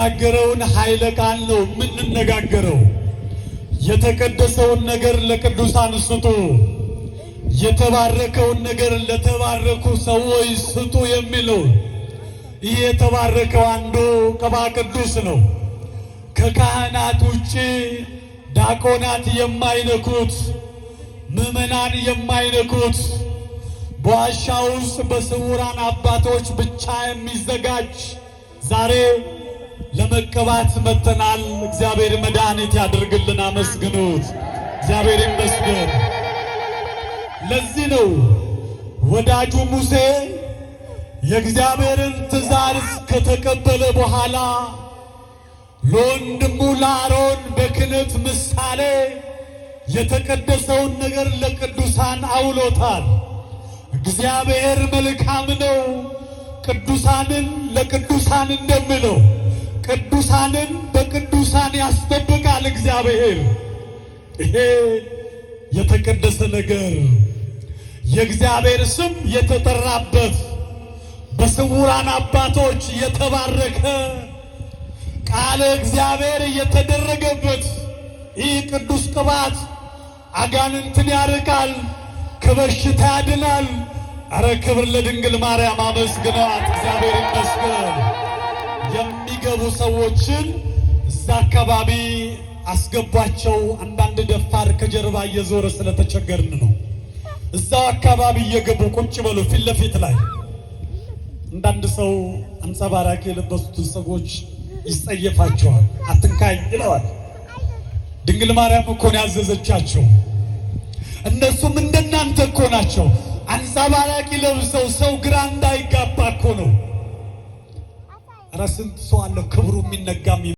የተናገረውን ኃይለ ቃል ነው የምንነጋገረው። የተቀደሰውን ነገር ለቅዱሳን ስጡ፣ የተባረከውን ነገር ለተባረኩ ሰዎች ስጡ የሚለው ይህ የተባረከው አንዱ ቅባ ቅዱስ ነው። ከካህናት ውጪ ዲያቆናት የማይነኩት፣ ምዕመናን የማይነኩት በዋሻ ውስጥ በስውራን አባቶች ብቻ የሚዘጋጅ ዛሬ ለመቀባት መተናል። እግዚአብሔር መድኃኒት ያድርግልን። አመስግኑት። እግዚአብሔር ይመስገን። ለዚህ ነው ወዳጁ ሙሴ የእግዚአብሔርን ትእዛዝ ከተቀበለ በኋላ ለወንድሙ ለአሮን በክህነት ምሳሌ የተቀደሰውን ነገር ለቅዱሳን አውሎታል። እግዚአብሔር መልካም ነው። ቅዱሳንን ለቅዱሳን እንደምለው ቅዱሳንን በቅዱሳን ያስጠብቃል እግዚአብሔር። ይሄ የተቀደሰ ነገር የእግዚአብሔር ስም የተጠራበት በስውራን አባቶች የተባረከ ቃለ እግዚአብሔር የተደረገበት ይህ ቅዱስ ቅባት አጋንንትን ያርቃል፣ ከበሽታ ያድናል። አረ ክብር ለድንግል ማርያም። አመስግኗት። እግዚአብሔር ይመስገን። የሚገቡ ሰዎችን እዛ አካባቢ አስገቧቸው። አንዳንድ ደፋር ከጀርባ እየዞረ ስለተቸገርን ነው። እዛው አካባቢ እየገቡ ቁጭ በሉ ፊት ለፊት ላይ። አንዳንድ ሰው አንጸባራቂ የለበሱትን ሰዎች ይጸየፋቸዋል። አትንካኝ ይለዋል። ድንግል ማርያም እኮ ነው ያዘዘቻቸው። እነሱም እንደናንተ እኮ ናቸው። አንጸባራቂ ለብሰው ሰው ግራ እንዳይጋባ እኮ ነው። ኧረ ስንት ሰው አለ ክብሩ የሚነጋ